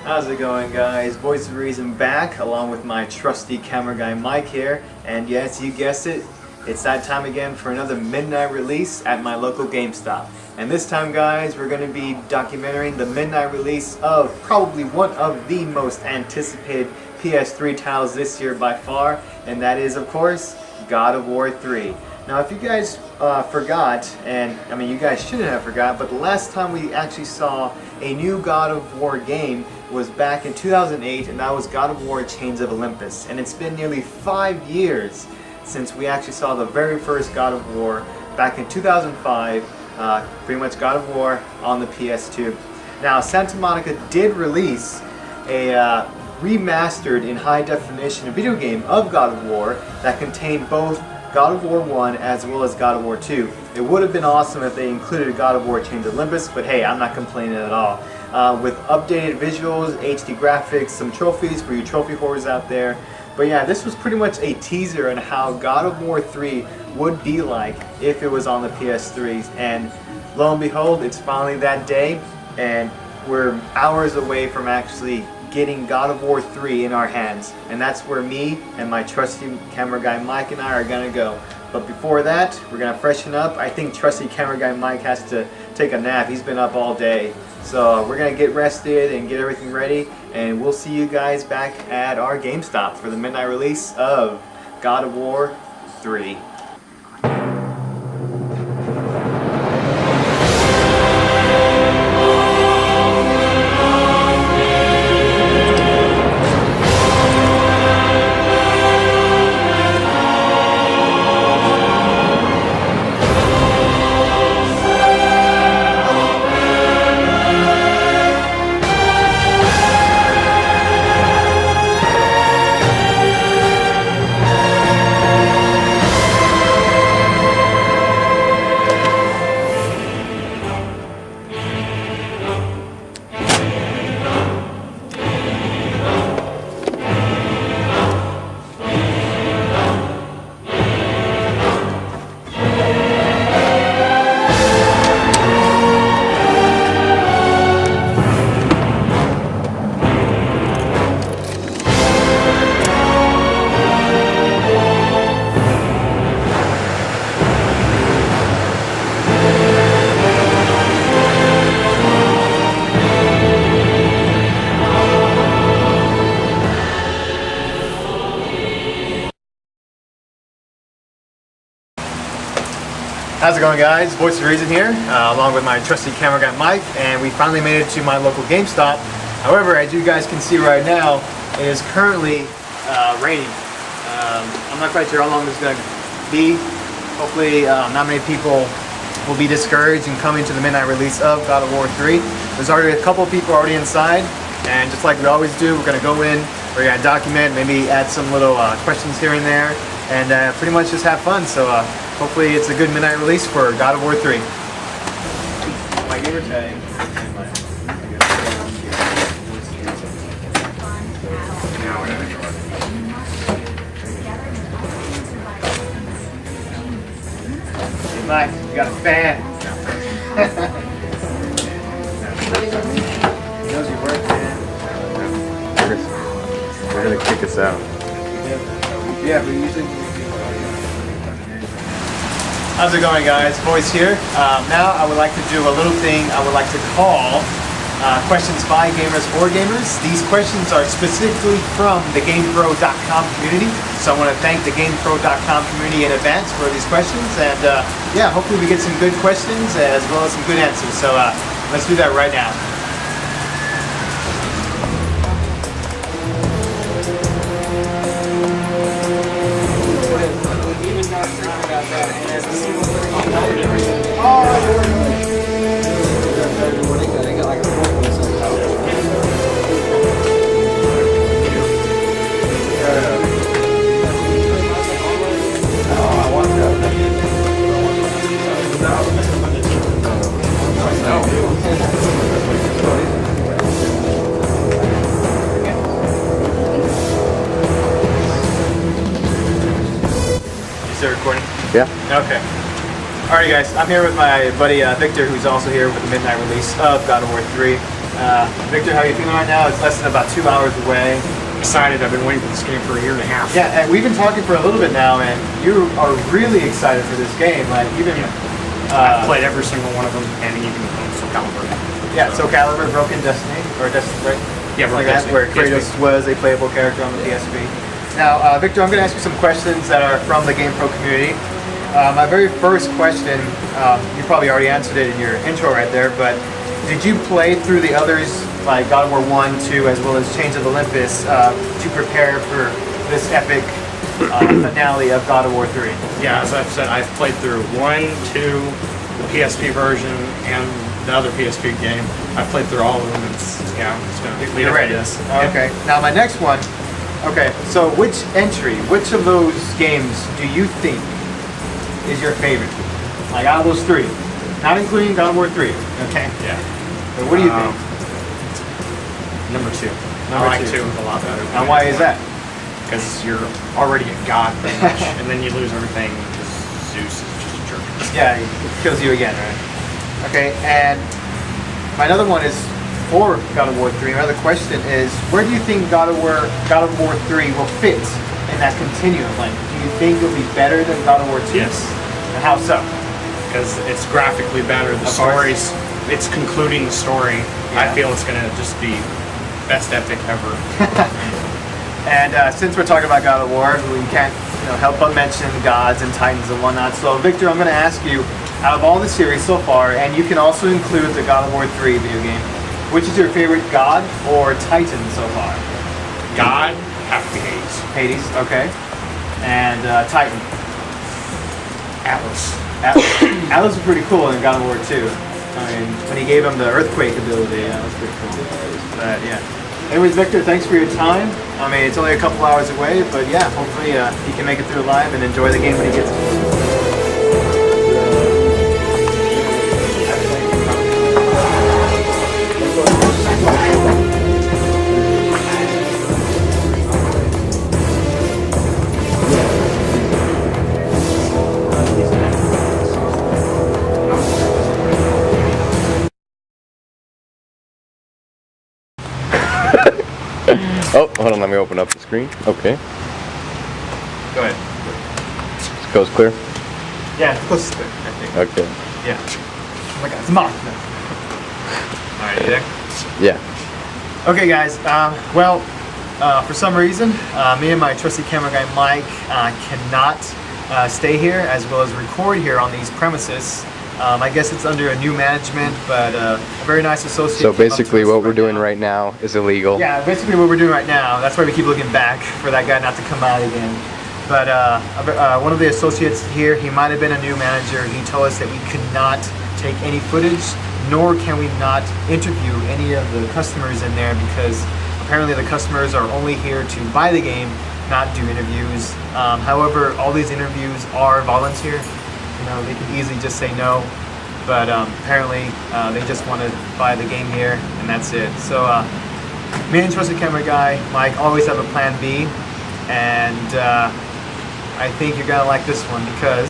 How's it going, guys? Voice of Reason back along with my trusty camera guy Mike here, and yes, you guessed it, it's that time again for another midnight release at my local GameStop. And this time, guys, we're going to be documenting the midnight release of probably one of the most anticipated PS3 titles this year by far, and that is, of course, God of War 3. Now, if you guys forgot, and I mean you guys shouldn't have forgot, but the last time we actually saw a new God of War game was back in 2008, and that was God of War Chains of Olympus. And it's been nearly 5 years since we actually saw the very first God of War back in 2005, pretty much God of War on the PS2. Now, Santa Monica did release a remastered in high definition video game of God of War that contained both God of War 1 as well as God of War 2. It would have been awesome if they included God of War Chains of Olympus, but hey, I'm not complaining at all. With updated visuals, HD graphics, some trophies for you trophy hoarders out there. But yeah, this was pretty much a teaser on how God of War 3 would be like if it was on the PS3s. And lo and behold, it's finally that day, and we're hours away from actually getting God of War 3 in our hands, and that's where me and my trusty camera guy Mike and I are gonna go. But before that, we're gonna freshen up. I think trusty camera guy Mike has to take a nap. He's been up all day, so we're gonna get rested and get everything ready, and we'll see you guys back at our GameStop for the midnight release of God of War 3. How's it going, guys? Voice of Reason here, along with my trusty camera guy Mike, and we finally made it to my local GameStop. However, as you guys can see right now, it is currently raining. I'm not quite sure how long this is going to be. Hopefully not many people will be discouraged in coming to the midnight release of God of War 3. There's already a couple of people already inside, and just like we always do, we're going to go in, we're going to document, maybe add some little questions here and there, and pretty much just have fun. So hopefully it's a good midnight release for God of War 3. My gamer tag. Hey Mike, you got a fan. He knows your work, man. We're gonna kick us out. Yeah, but usually. How's it going, guys? Voice here. Now I would like to do a little thing I would like to call Questions by Gamers for Gamers. These questions are specifically from the GamePro.com community, so I want to thank the GamePro.com community in advance for these questions, and yeah, hopefully we get some good questions as well as some good answers. So let's do that right now. Is it recording? Yeah. Okay. Alright guys, I'm here with my buddy Victor, who's also here with the midnight release of God of War 3. Victor, how are you feeling right now? It's less than about 2 hours away. Excited. I've been waiting for this game for a year and a half. Yeah, and we've been talking for a little bit now, and you are really excited for this game. Like even, I've played every single one of them, and even Soul Calibur. yeah, Soul Calibur, Broken Destiny, or Destiny, right? Yeah, Like Broken that, Destiny. where Kratos PSP. was a playable character on the PSP. Now, Victor, I'm going to ask you some questions that are from the GamePro community. My very first question, you probably already answered it in your intro right there, but did you play through the others, like God of War 1, 2, as well as Chains of Olympus, to prepare for this epic finale of God of War 3? Yeah, as I've said, I've played through 1, 2, the PSP version, and the other PSP game. I've played through all of them. It's going to lead You're up to ready. this. Okay. Now my next one. Okay, so which of those games do you think is your favorite? Like out of those three, not including God of War 3. Okay. Yeah. But what do you think? Number 2. Number I like two. 2 a lot better. And why is that? Because you're already a god, pretty much, and then you lose everything because Zeus is just a jerk. Yeah, it kills you again, right? Okay, and my other one is for God of War 3. My other question is, where do you think God of War 3 will fit in that continuum? Like, do you think it'll be better than God of War 2? Yes. And how so? Because it's graphically better. The Of course. story's, it's concluding the story. Yeah. I feel it's going to just be best epic ever. And since we're talking about God of War, we can't help but mention gods and titans and whatnot. So, Victor, I'm going to ask you, out of all the series so far, and you can also include the God of War 3 video game, which is your favorite god or titan so far? God, have to be Hades. Hades, okay. And Titan. Atlas. Atlas was pretty cool in God of War 2. I mean, when he gave him the earthquake ability, that was pretty cool. But yeah. Anyways, Victor, thanks for your time. I mean, it's only a couple hours away, but yeah, hopefully he can make it through alive and enjoy the game when he gets it. Oh, hold on, let me open up the screen. Okay, Go ahead. this goes clear. Yeah, it's close to it, I think. Okay, Yeah. Oh my god, it's Mark. No. Alright, you there? yeah. Okay, guys. For some reason, me and my trusty camera guy Mike cannot stay here as well as record here on these premises. I guess it's under a new management, but a very nice associate. So came up to basically us what we're doing now. right now is illegal. Yeah, basically what we're doing right now. That's why we keep looking back for that guy not to come out again. But one of the associates here, he might have been a new manager. He told us that we could not take any footage, nor can we not interview any of the customers in there because apparently the customers are only here to buy the game, not do interviews. However, all these interviews are volunteer. They can easily just say no, but apparently they just want to buy the game here, and that's it. So me and trusted camera guy Mike always have a plan B, and I think you're gonna like this one because